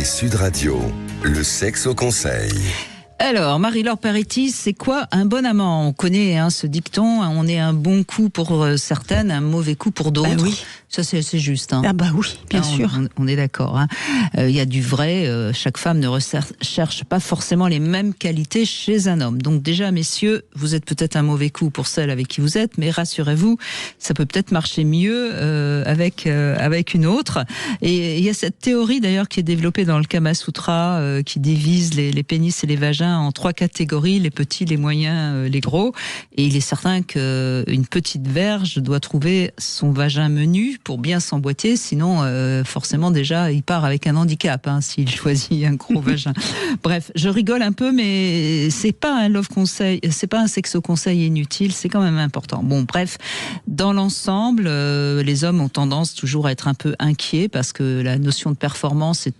Sud Radio, le sexe au conseil. Alors, Marie-Laure Peretti, c'est quoi un bon amant? On connaît ce dicton, on est un bon coup pour certaines, un mauvais coup pour d'autres. Bah oui. Ça, c'est juste. Ah bah oui, bien sûr. On est d'accord. Il y a du vrai, chaque femme ne recherche pas forcément les mêmes qualités chez un homme. Donc déjà, messieurs, vous êtes peut-être un mauvais coup pour celle avec qui vous êtes, mais rassurez-vous, ça peut peut-être marcher mieux avec une autre. Et il y a cette théorie d'ailleurs qui est développée dans le Kama Sutra, qui divise les pénis et les vagins en 3 catégories, les petits, les moyens, les gros. Et il est certain qu'une petite verge doit trouver son vagin menu pour bien s'emboîter, sinon forcément déjà il part avec un handicap s'il choisit un gros vagin. Bref, je rigole un peu, mais c'est pas un love conseil, c'est pas un sexo conseil inutile, c'est quand même important. Bon, bref, dans l'ensemble, les hommes ont tendance toujours à être un peu inquiets parce que la notion de performance est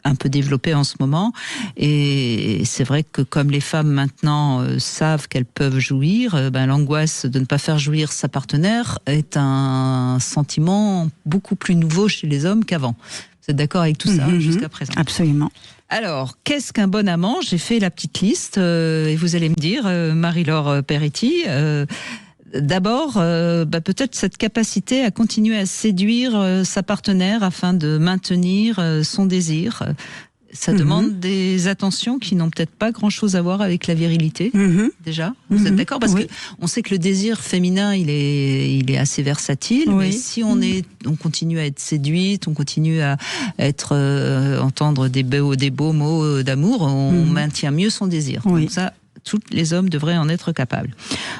un peu développée en ce moment, et c'est vrai que comme les femmes maintenant savent qu'elles peuvent jouir, l'angoisse de ne pas faire jouir sa partenaire est un sentiment beaucoup plus nouveau chez les hommes qu'avant. Vous êtes d'accord avec tout ça jusqu'à présent? Absolument. Alors, qu'est-ce qu'un bon amant? J'ai fait la petite liste et vous allez me dire, Marie-Laure Peretti, d'abord, peut-être cette capacité à continuer à séduire sa partenaire afin de maintenir son désir. Ça demande des attentions qui n'ont peut-être pas grand-chose à voir avec la virilité, déjà. Vous êtes d'accord? Parce que on sait que le désir féminin, il est assez versatile, mais si on continue à être séduite, on continue à être entendre des beaux mots d'amour, on maintient mieux son désir. Donc ça, tous les hommes devraient en être capables.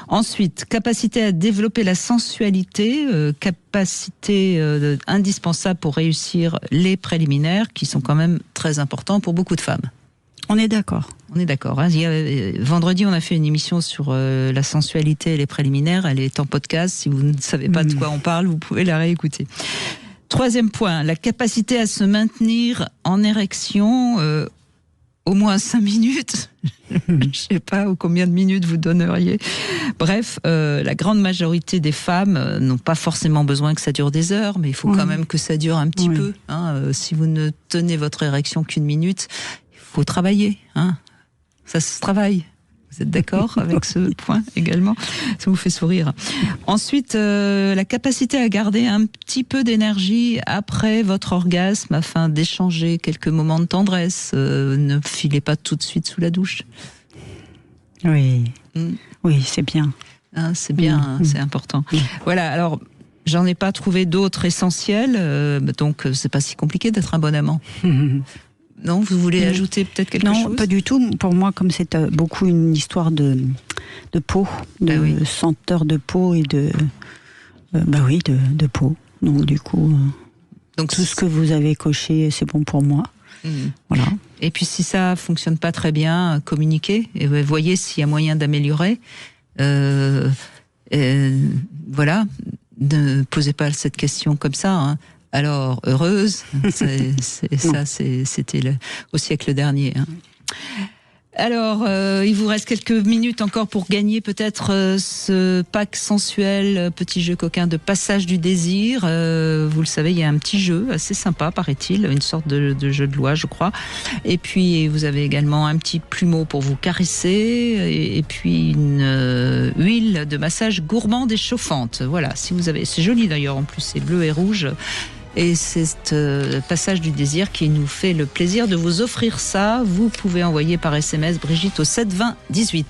Ensuite, capacité à développer la sensualité, capacité indispensable pour réussir les préliminaires, qui sont quand même très importants pour beaucoup de femmes. On est d'accord. On est d'accord. Vendredi, on a fait une émission sur la sensualité et les préliminaires. Elle est en podcast. Si vous ne savez pas de quoi on parle, vous pouvez la réécouter. Troisième point, la capacité à se maintenir en érection au moins 5 minutes. Je sais pas combien de minutes vous donneriez. Bref, la grande majorité des femmes n'ont pas forcément besoin que ça dure des heures, mais il faut quand même que ça dure un petit peu. Si vous ne tenez votre érection qu'une minute, il faut travailler. Ça se travaille. Vous êtes d'accord avec ce point également? Ça vous fait sourire. Ensuite, la capacité à garder un petit peu d'énergie après votre orgasme afin d'échanger quelques moments de tendresse. Ne filez pas tout de suite sous la douche. Oui, oui, c'est bien. C'est bien, c'est important. Voilà, alors, j'en ai pas trouvé d'autres essentiels, donc c'est pas si compliqué d'être un bon amant. Non, vous voulez ajouter peut-être quelque chose? Non, pas du tout. Pour moi, comme c'est beaucoup une histoire de peau, de senteur de peau et de peau. Donc du coup, tout ce que vous avez coché, c'est bon pour moi. Voilà. Et puis si ça fonctionne pas très bien, communiquez et voyez s'il y a moyen d'améliorer. Voilà, ne posez pas cette question comme ça. Alors, heureuse, c'était au siècle dernier. Alors, il vous reste quelques minutes encore pour gagner peut-être ce pack sensuel, petit jeu coquin de passage du désir. Vous le savez, il y a un petit jeu assez sympa, paraît-il, une sorte de jeu de loi, je crois. Et puis, vous avez également un petit plumeau pour vous caresser, et puis une huile de massage gourmande et chauffante. Voilà, si vous avez, c'est joli d'ailleurs, en plus c'est bleu et rouge. Et c'est ce passage du désir qui nous fait le plaisir de vous offrir ça. Vous pouvez envoyer par SMS Brigitte au 7 20 18.